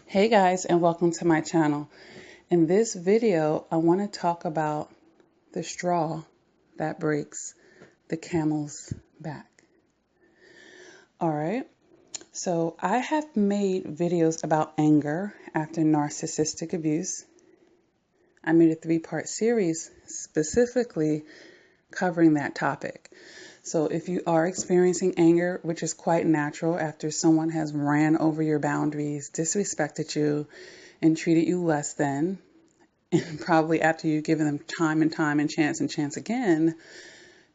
Hey guys, and welcome to my channel. In this video, I want to talk about the straw that breaks the camel's back. All right, so I have made videos about anger after narcissistic abuse. I made a 3-part series specifically covering that topic. So if you are experiencing anger, which is quite natural after someone has ran over your boundaries, disrespected you, and treated you less than, and probably after you've given them time and chance again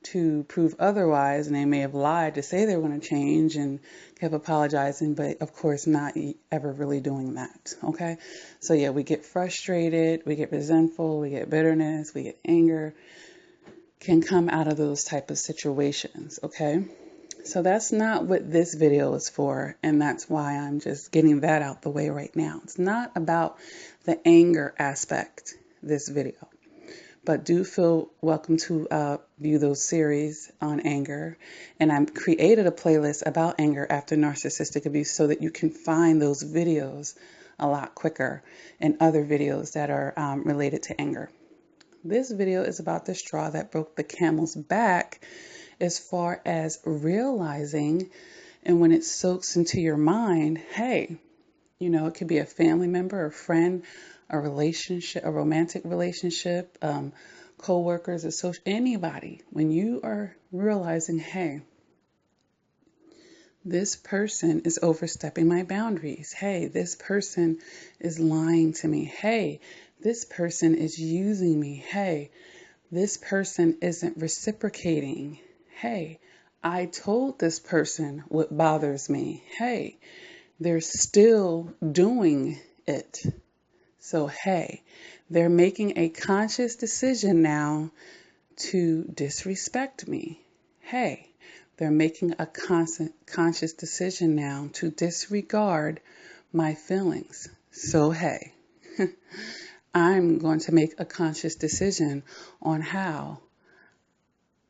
to prove otherwise, and they may have lied to say they were going to change and kept apologizing, but of course not ever really doing that. Okay, so yeah, we get frustrated, we get resentful, we get bitterness, we get anger, can come out of those type of situations. Okay, so that's not what this video is for, and that's why I'm just getting that out the way right now. It's not about the anger aspect, this video, but do feel welcome to view those series on anger. And I've created a playlist about anger after narcissistic abuse so that you can find those videos a lot quicker, and other videos that are related to anger. This video is about the straw that broke the camel's back, as far as realizing, and when it soaks into your mind, hey, it could be a family member, a friend, a relationship, a romantic relationship, co-workers, anybody. When you are realizing, hey, this person is overstepping my boundaries. Hey, this person is lying to me. Hey, this person is using me. Hey, this person isn't reciprocating. Hey, I told this person what bothers me. Hey, they're still doing it. So, hey, they're making a conscious decision now to disrespect me. Hey, they're making a conscious decision now to disregard my feelings. So, hey, I'm going to make a conscious decision on how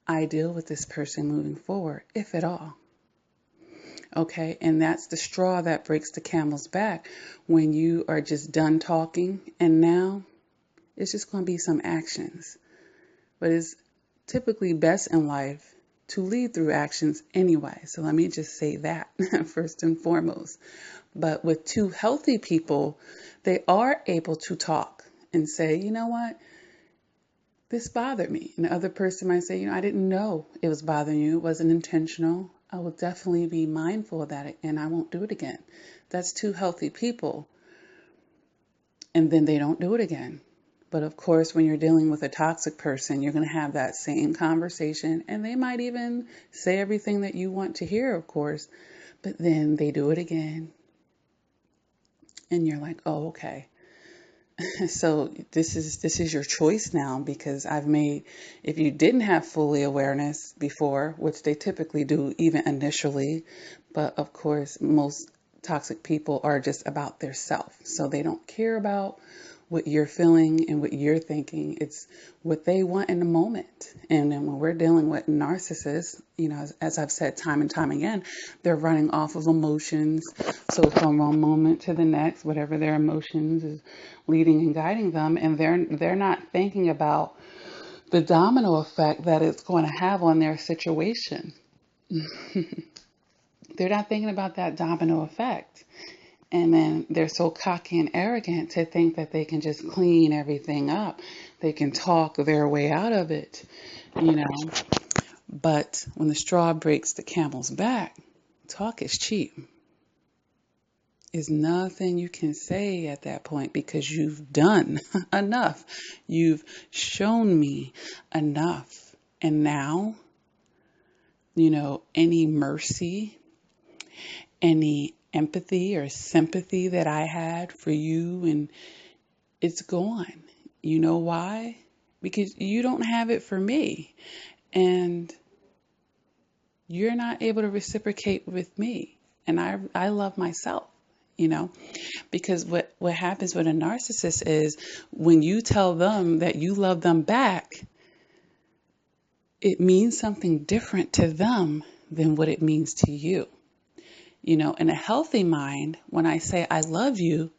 I deal with this person moving forward, if at all. Okay, and that's the straw that breaks the camel's back, when you are just done talking and now it's just going to be some actions. But it's typically best in life to lead through actions anyway. So let me just say that first and foremost. But with two healthy people, they are able to talk and say, you know what? This bothered me. And the other person might say, I didn't know it was bothering you. It wasn't intentional. I will definitely be mindful of that and I won't do it again. That's two healthy people. And then they don't do it again. But of course, when you're dealing with a toxic person, you're going to have that same conversation, and they might even say everything that you want to hear, of course, but then they do it again. And you're like, oh, okay. So this is your choice now, because I've made, if you didn't have fully awareness before, which they typically do even initially, but of course most toxic people are just about their self. So they don't care about what you're feeling and what you're thinking. It's what they want in the moment. And then when we're dealing with narcissists, as I've said time and time again, they're running off of emotions. So from one moment to the next, whatever their emotions is leading and guiding them, and they're not thinking about the domino effect that it's going to have on their situation. They're not thinking about that domino effect. And then they're so cocky and arrogant to think that they can just clean everything up. They can talk their way out of it, But when the straw breaks the camel's back, talk is cheap. There's nothing you can say at that point, because you've done enough. You've shown me enough. And now, any mercy, any empathy or sympathy that I had for you, and it's gone. You know why? Because you don't have it for me, and you're not able to reciprocate with me. And I love myself, because what happens with a narcissist is, when you tell them that you love them back, it means something different to them than what it means to you. In a healthy mind, when I say I love you,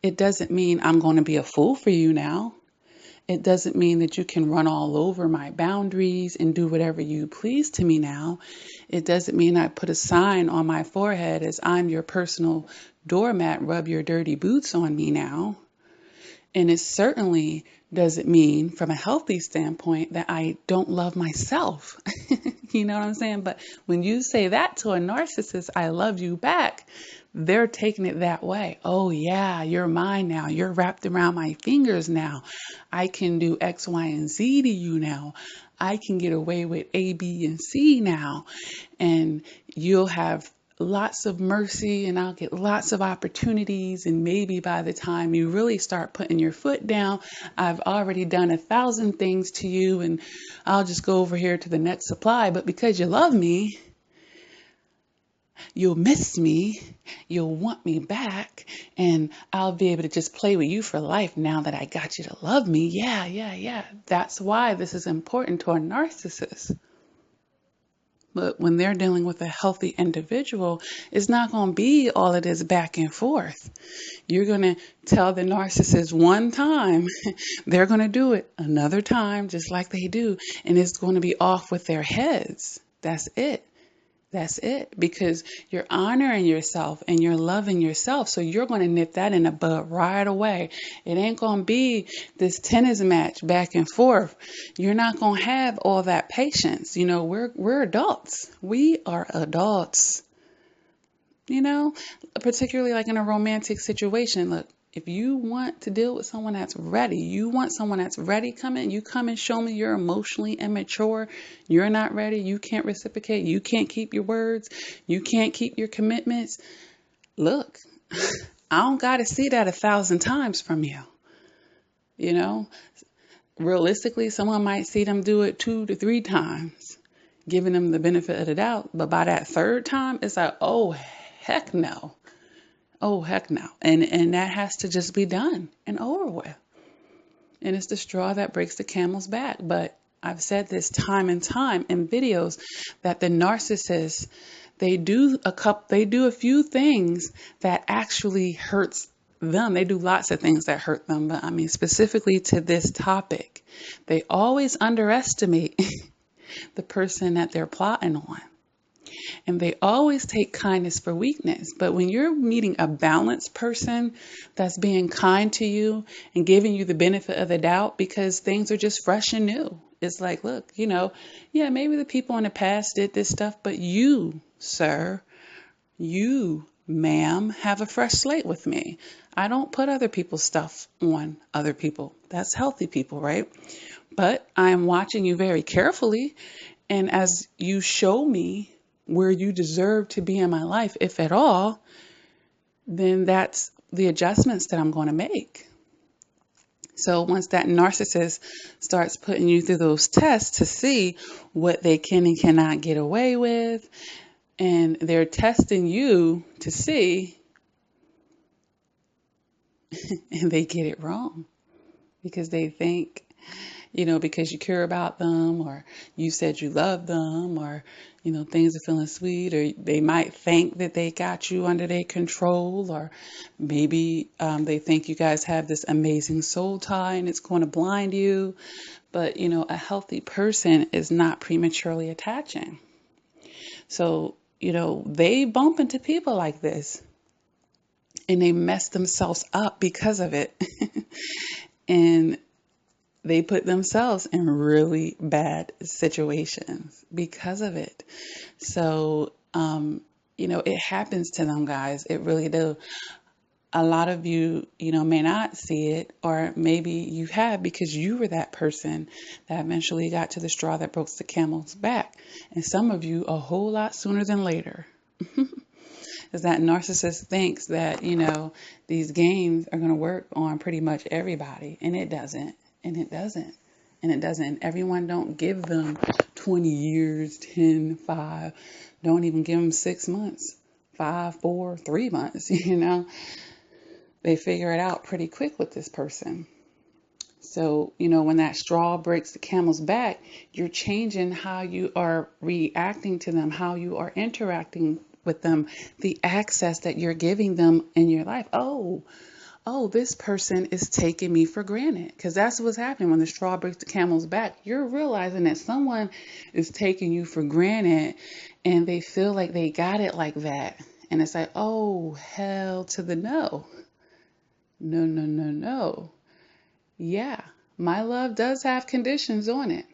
It doesn't mean I'm going to be a fool for you now. It doesn't mean that you can run all over my boundaries and do whatever you please to me now. It doesn't mean I put a sign on my forehead as I'm your personal doormat, rub your dirty boots on me now. And it certainly doesn't mean, from a healthy standpoint, that I don't love myself. You know what I'm saying? But when you say that to a narcissist, I love you back, they're taking it that way. Oh, yeah, you're mine now. You're wrapped around my fingers now. I can do X, Y, and Z to you now. I can get away with A, B, and C now. And you'll have lots of mercy and I'll get lots of opportunities. And maybe by the time you really start putting your foot down, I've already done 1,000 things to you and I'll just go over here to the next supply. But because you love me, you'll miss me, you'll want me back, and I'll be able to just play with you for life now that I got you to love me. Yeah. That's why this is important to a narcissist. But when they're dealing with a healthy individual, it's not going to be all of this back and forth. You're going to tell the narcissist one time, they're going to do it another time, just like they do, and it's going to be off with their heads. That's it. That's it, because you're honoring yourself and you're loving yourself. So you're going to nip that in the bud right away. It ain't going to be this tennis match back and forth. You're not going to have all that patience. You know, we're adults. We are adults. You know, particularly like in a romantic situation. Look, if you want to deal with someone that's ready, you want someone that's ready coming, you come and show me you're emotionally immature, you're not ready, you can't reciprocate, you can't keep your words, you can't keep your commitments. Look, I don't got to see that 1,000 times from you. You know, realistically, someone might see them do it 2 to 3 times, giving them the benefit of the doubt. But by that 3rd time, it's like, oh, heck no. Oh, heck no. And that has to just be done and over with. And it's the straw that breaks the camel's back. But I've said this time and time in videos that the narcissists, they do a few things that actually hurts them. They do lots of things that hurt them. But I mean, specifically to this topic, they always underestimate the person that they're plotting on. And they always take kindness for weakness. But when you're meeting a balanced person that's being kind to you and giving you the benefit of the doubt because things are just fresh and new. It's like, look, you know, yeah, maybe the people in the past did this stuff, but you, sir, you, ma'am, have a fresh slate with me. I don't put other people's stuff on other people. That's healthy people, right? But I am watching you very carefully. And as you show me where you deserve to be in my life, if at all, then that's the adjustments that I'm going to make. So once that narcissist starts putting you through those tests to see what they can and cannot get away with, and they're testing you to see, and they get it wrong because they think, you know, because you care about them, or you said you love them, or, you know, things are feeling sweet, or they might think that they got you under their control, or maybe they think you guys have this amazing soul tie and it's going to blind you. But, you know, a healthy person is not prematurely attaching. So, you know, they bump into people like this and they mess themselves up because of it. And they put themselves in really bad situations because of it. So, you know, it happens to them, guys. It really do. A lot of you, you know, may not see it, or maybe you have because you were that person that eventually got to the straw that broke the camel's back. And some of you a whole lot sooner than later. Is that narcissist thinks that, you know, these games are going to work on pretty much everybody, and it doesn't. And it doesn't. And it doesn't. Everyone don't give them 20 years, 10, 5. Don't even give them 6 months, 5, 4, 3 months, you know. They figure it out pretty quick with this person. So, you know, when that straw breaks the camel's back, you're changing how you are reacting to them, how you are interacting with them, the access that you're giving them in your life. Oh, oh, this person is taking me for granted. Because that's what's happening when the straw breaks the camel's back. You're realizing that someone is taking you for granted and they feel like they got it like that. And it's like, oh, hell to the no. No, no, no, no. Yeah, my love does have conditions on it.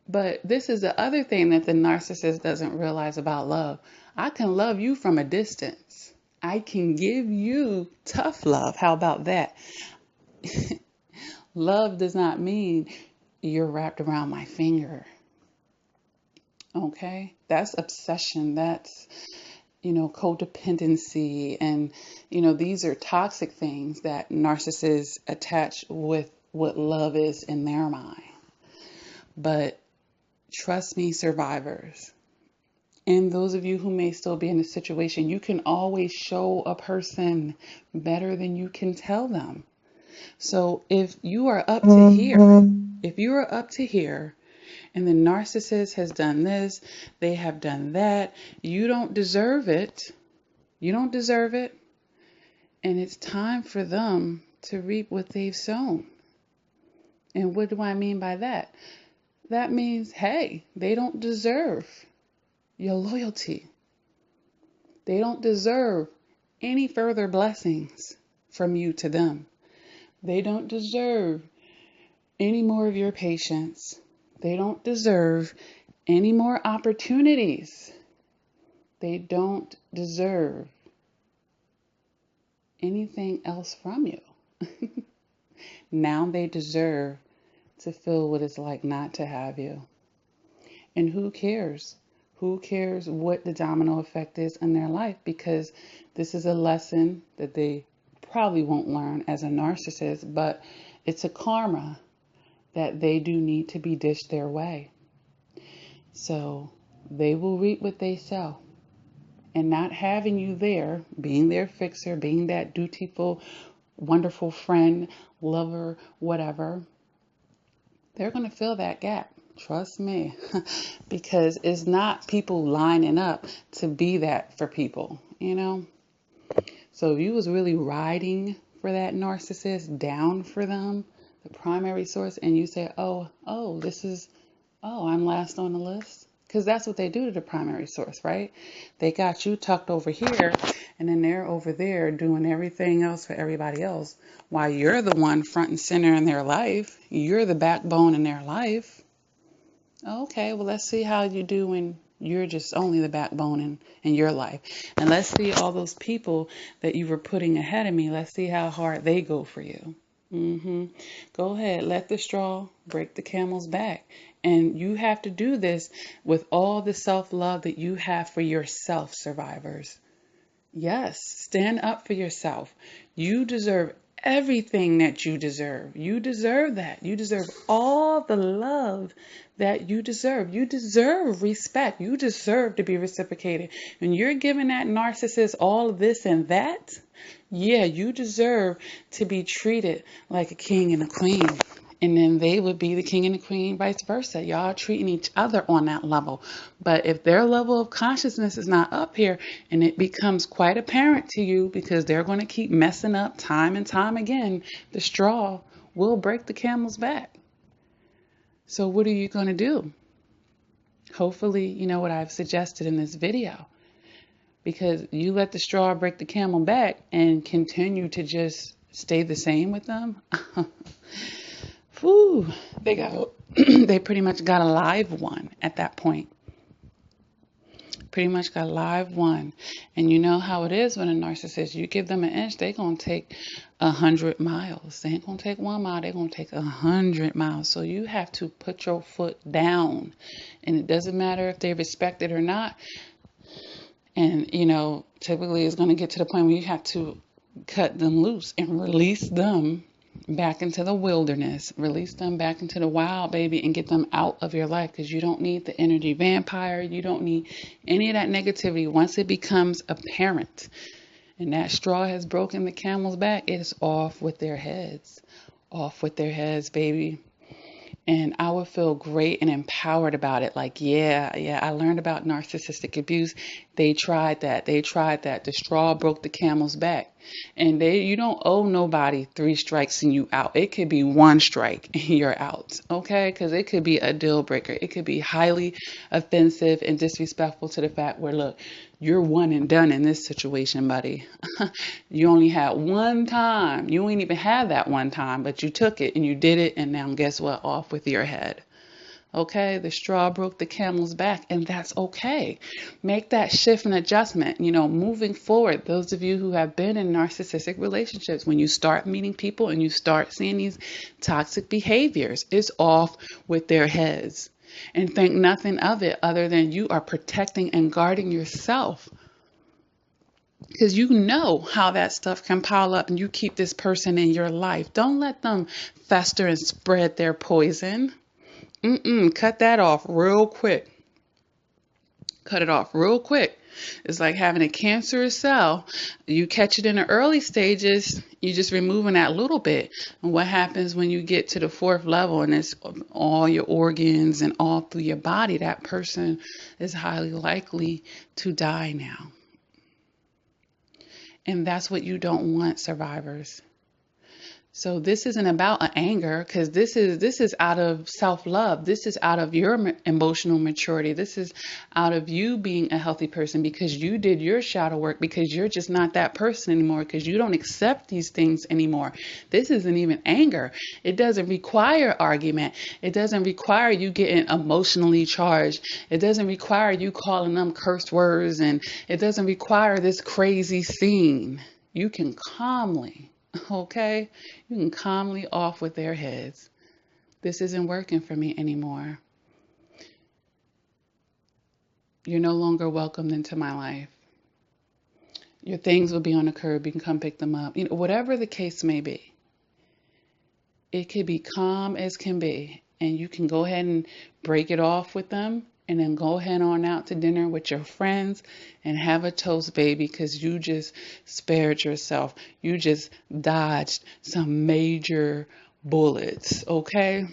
But this is the other thing that the narcissist doesn't realize about love. I can love you from a distance. I can give you tough love. How about that? Love does not mean you're wrapped around my finger. Okay? That's obsession. That's, codependency. And, these are toxic things that narcissists attach with what love is in their mind. But trust me, survivors, and those of you who may still be in a situation, you can always show a person better than you can tell them. So if you are up to here, and the narcissist has done this, they have done that, you don't deserve it. You don't deserve it. And it's time for them to reap what they've sown. And what do I mean by that? That means, hey, they don't deserve your loyalty. They don't deserve any further blessings from you to them. They don't deserve any more of your patience. They don't deserve any more opportunities. They don't deserve anything else from you. Now they deserve to feel what it's like not to have you. And who cares? Who cares what the domino effect is in their life? Because this is a lesson that they probably won't learn as a narcissist, but it's a karma that they do need to be dished their way. So they will reap what they sow. And not having you there, being their fixer, being that dutiful, wonderful friend, lover, whatever, they're going to fill that gap. Trust me, because it's not people lining up to be that for people, So if you was really riding for that narcissist, down for them, the primary source, and you say, I'm last on the list. Because that's what they do to the primary source, right? They got you tucked over here, and then they're over there doing everything else for everybody else, while you're the one front and center in their life. You're the backbone in their life. Okay, well, let's see how you do when you're just only the backbone in your life. And let's see all those people that you were putting ahead of me. Let's see how hard they go for you. Go ahead, let the straw break the camel's back. And you have to do this with all the self-love that you have for yourself, survivors. Yes, stand up for yourself. You deserve everything that you deserve. You deserve that. You deserve all the love that you deserve. You deserve respect. You deserve to be reciprocated. And you're giving that narcissist all of this and that, yeah, you deserve to be treated like a king and a queen. And then they would be the king and the queen, vice versa. Y'all treating each other on that level. But if their level of consciousness is not up here, and it becomes quite apparent to you because they're going to keep messing up time and time again, the straw will break the camel's back. So what are you going to do? Hopefully, you know what I've suggested in this video. Because you let the straw break the camel back and continue to just stay the same with them. Whew, they pretty much got a live one at that point. Pretty much got a live one. And you know how it is when a narcissist, you give them an inch, they're going to take 100 miles. They ain't going to take 1 mile, they're going to take 100 miles. So you have to put your foot down. And it doesn't matter if they respect it or not. And, typically it's going to get to the point where you have to cut them loose and release them back into the wilderness, release them back into the wild, baby, and get them out of your life, because you don't need the energy vampire. You don't need any of that negativity. Once it becomes apparent and that straw has broken the camel's back, it is off with their heads. Off with their heads, baby. And I would feel great and empowered about it. Like, yeah, I learned about narcissistic abuse. They tried that. They tried that. The straw broke the camel's back. And you don't owe nobody 3 strikes and you out. It could be 1 strike and you're out. Okay? Because it could be a deal breaker. It could be highly offensive and disrespectful to the fact where, look, you're one and done in this situation, buddy. You only had one time. You ain't even had that one time, but you took it and you did it. And now guess what? Off with your head. Okay, the straw broke the camel's back, and that's okay. Make that shift and adjustment. Moving forward, those of you who have been in narcissistic relationships, when you start meeting people and you start seeing these toxic behaviors, it's off with their heads. And think nothing of it other than you are protecting and guarding yourself. Because you know how that stuff can pile up and you keep this person in your life. Don't let them fester and spread their poison. Cut that off real quick. Cut it off real quick. It's like having a cancerous cell. You catch it in the early stages, you're just removing that little bit. And what happens when you get to the 4th level and it's all your organs and all through your body, that person is highly likely to die now. And that's what you don't want, survivors. So this isn't about an anger, because this is out of self-love. This is out of your emotional maturity. This is out of you being a healthy person because you did your shadow work, because you're just not that person anymore, because you don't accept these things anymore. This isn't even anger. It doesn't require argument. It doesn't require you getting emotionally charged. It doesn't require you calling them curse words, and it doesn't require this crazy scene. You can calmly off with their heads. This isn't working for me anymore. You're no longer welcomed into my life. Your things will be on the curb. You can come pick them up. Whatever the case may be. It could be calm as can be. And you can go ahead and break it off with them. And then go ahead on out to dinner with your friends and have a toast, baby, because you just spared yourself. You just dodged some major bullets, okay?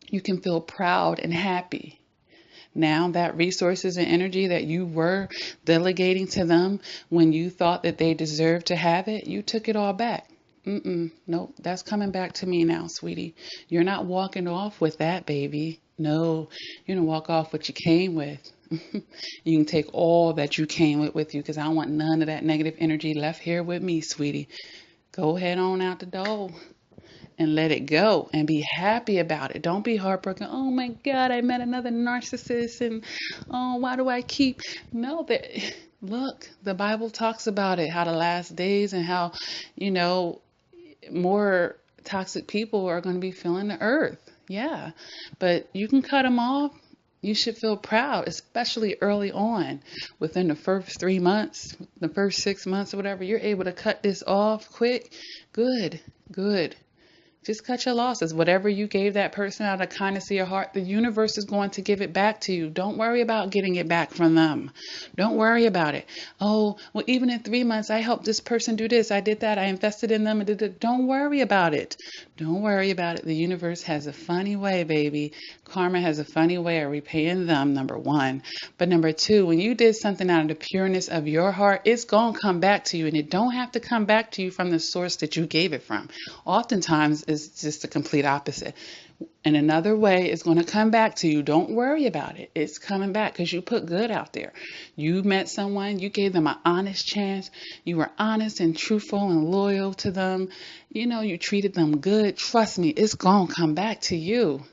You can feel proud and happy. Now that resources and energy that you were delegating to them when you thought that they deserved to have it, you took it all back. Nope, that's coming back to me now, sweetie. You're not walking off with that, baby. No, you're going to walk off what you came with. You can take all that you came with you, because I don't want none of that negative energy left here with me, sweetie. Go ahead on out the door and let it go and be happy about it. Don't be heartbroken. Oh my God, I met another narcissist and why do I keep? No, look, the Bible talks about it, how the last days and how, more toxic people are going to be filling the earth. Yeah, but you can cut them off. You should feel proud, especially early on. Within the first 3 months, the first 6 months or whatever, you're able to cut this off quick. Good. Just cut your losses. Whatever you gave that person out of kindness of your heart, the universe is going to give it back to you. Don't worry about getting it back from them. Don't worry about it. Oh, well, even in 3 months, I helped this person do this. I did that. I invested in them. And did it. Don't worry about it. Don't worry about it. The universe has a funny way, baby. Karma has a funny way of repaying them, number 1. But number 2, when you did something out of the pureness of your heart, it's going to come back to you. And it don't have to come back to you from the source that you gave it from. Oftentimes, it's just the complete opposite. And another way is going to come back to you. Don't worry about it. It's coming back because you put good out there. You met someone, you gave them an honest chance. You were honest and truthful and loyal to them. You treated them good. Trust me, it's going to come back to you.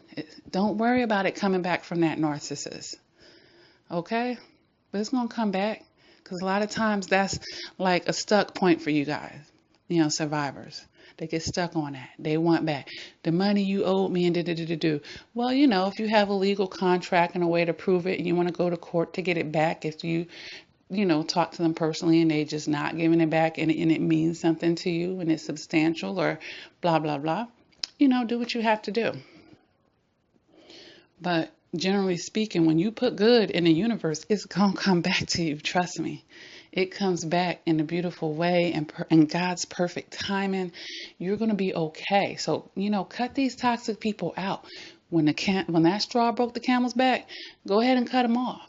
Don't worry about it coming back from that narcissist. Okay? But it's going to come back, because a lot of times that's like a stuck point for you guys, survivors. They get stuck on that. They want back the money you owed me and do. Well, if you have a legal contract and a way to prove it and you want to go to court to get it back, if you talk to them personally and they just not giving it back and it means something to you and it's substantial or blah, blah, blah, do what you have to do. But generally speaking, when you put good in the universe, it's going to come back to you. Trust me. it comes back in a beautiful way and God's perfect timing. You're going to be okay. So, cut these toxic people out. When that straw broke the camel's back, go ahead and cut them off.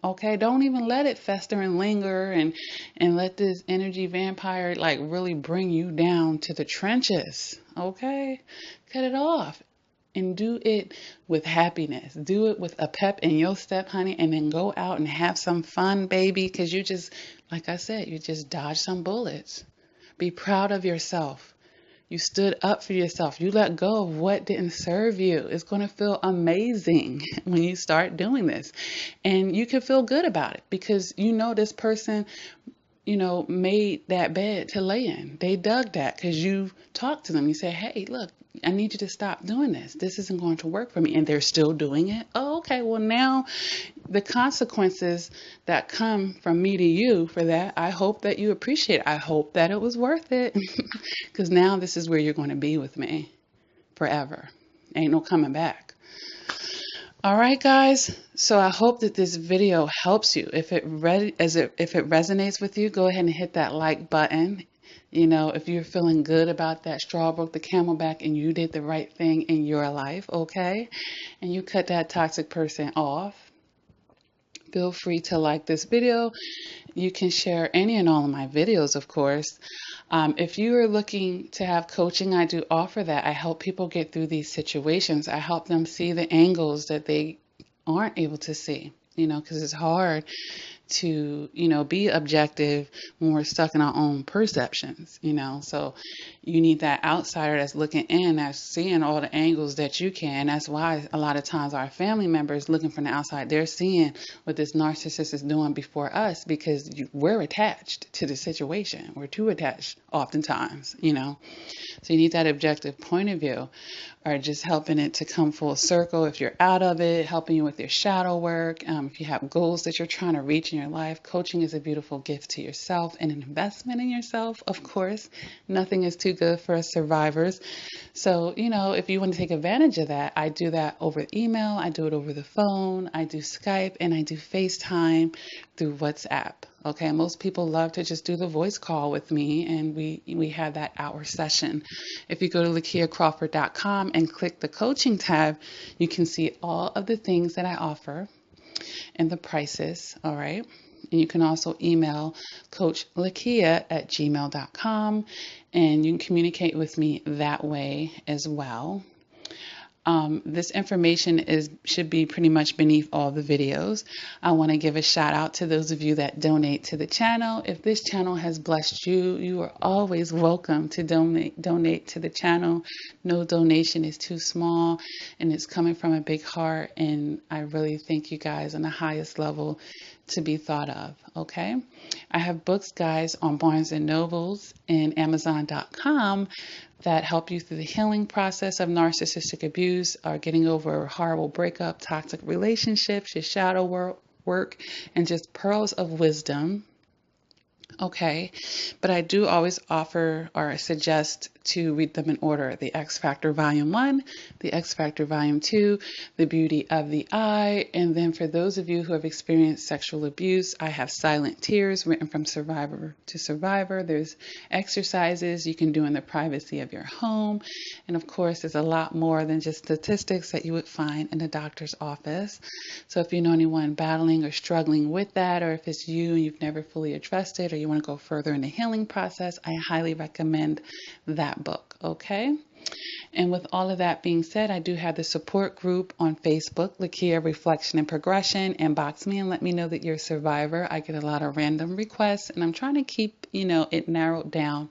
Okay, don't even let it fester and linger and let this energy vampire like really bring you down to the trenches. Okay, cut it off and do it with happiness. Do it with a pep in your step, honey, and then go out and have some fun, baby, because you just, like I said, you just dodged some bullets. Be proud of yourself. You stood up for yourself. You let go of what didn't serve you. It's going to feel amazing when you start doing this. And you can feel good about it because this person, made that bed to lay in. They dug that because you talked to them. You said, hey, look, I need you to stop doing this. This isn't going to work for me. And they're still doing it. Oh, okay. Well, now the consequences that come from me to you for that, I hope that you appreciate it. I hope that it was worth it because now this is where you're going to be with me forever. Ain't no coming back. All right, guys. So I hope that this video helps you. If it resonates with you, go ahead and hit that like button. If you're feeling good about that straw broke the camel back and you did the right thing in your life, okay? And you cut that toxic person off, feel free to like this video. You can share any and all of my videos, of course. If you are looking to have coaching, I do offer that. I help people get through these situations. I help them see the angles that they aren't able to see, because it's hard to, be objective when we're stuck in our own perceptions, so you need that outsider that's looking in, that's seeing all the angles that you can. That's why a lot of times our family members looking from the outside, they're seeing what this narcissist is doing before us because we're attached to the situation. We're too attached oftentimes, so you need that objective point of view, or just helping it to come full circle. If you're out of it, helping you with your shadow work. If you have goals that you're trying to reach in your life, coaching is a beautiful gift to yourself and an investment in yourself, of course. Nothing is too good for us survivors. So, if you want to take advantage of that, I do that over email, I do it over the phone, I do Skype, and I do FaceTime through WhatsApp. Okay, most people love to just do the voice call with me, and we have that hour session. If you go to LaKeyaCrawford.com and click the coaching tab, you can see all of the things that I offer and the prices, all right? And you can also email Coach LaKeya@gmail.com, and you can communicate with me that way as well. This information should be pretty much beneath all the videos. I want to give a shout out to those of you that donate to the channel. If this channel has blessed you, you are always welcome to donate to the channel. No donation is too small, and it's coming from a big heart, and I really thank you guys on the highest level to be thought of. Okay, I have books, guys, on Barnes & Nobles and Amazon.com that help you through the healing process of narcissistic abuse, or getting over a horrible breakup, toxic relationships, your shadow work, and just pearls of wisdom. Okay, but I do always offer or suggest to read them in order. The X Factor Volume 1, the X Factor Volume 2, The Beauty of the Eye, and then for those of you who have experienced sexual abuse, I have Silent Tears written from survivor to survivor. There's exercises you can do in the privacy of your home, and of course there's a lot more than just statistics that you would find in a doctor's office. So if you know anyone battling or struggling with that, or if it's you and you've never fully addressed it, or you want to go further in the healing process, I highly recommend that book. Okay, and with all of that being said, I do have the support group on Facebook, Lakeya Reflection and Progression. Inbox me and let me know that you're a survivor. I get a lot of random requests, and I'm trying to keep it narrowed down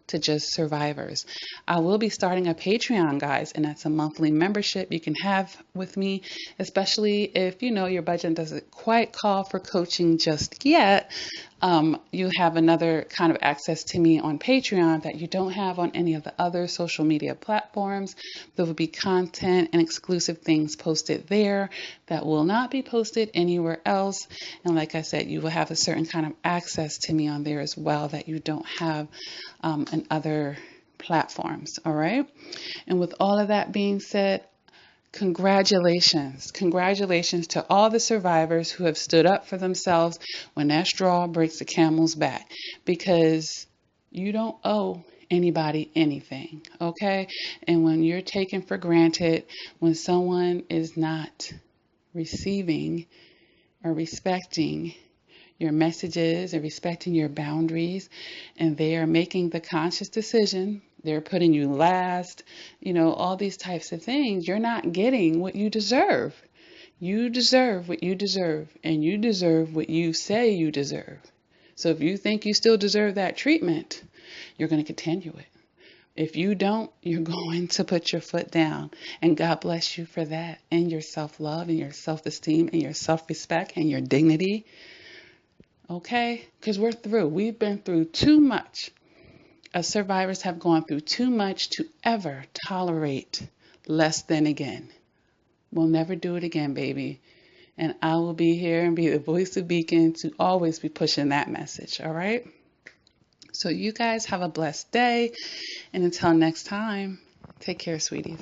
to just survivors. I will be starting a Patreon, guys, and that's a monthly membership you can have with me, especially if your budget doesn't quite call for coaching just yet. You have another kind of access to me on Patreon that you don't have on any of the other social media platforms. There will be content and exclusive things posted there that will not be posted anywhere else. And like I said, you will have a certain kind of access to me on there as well that you don't have in other platforms. All right. And with all of that being said, Congratulations. Congratulations to all the survivors who have stood up for themselves when that straw breaks the camel's back, because you don't owe anybody anything, okay? And when you're taken for granted, when someone is not receiving or respecting your messages and respecting your boundaries, and they are making the conscious decision, they're putting you last, all these types of things, you're not getting what you deserve. You deserve what you deserve, and you deserve what you say you deserve. So if you think you still deserve that treatment, you're going to continue it. If you don't, you're going to put your foot down. And God bless you for that, and your self-love and your self-esteem and your self-respect and your dignity. Okay? Because we're through. We've been through too much. Us survivors have gone through too much to ever tolerate less than again. We'll never do it again, baby. And I will be here and be the voice of Beacon to always be pushing that message. All right? So you guys have a blessed day. And until next time, take care, sweeties.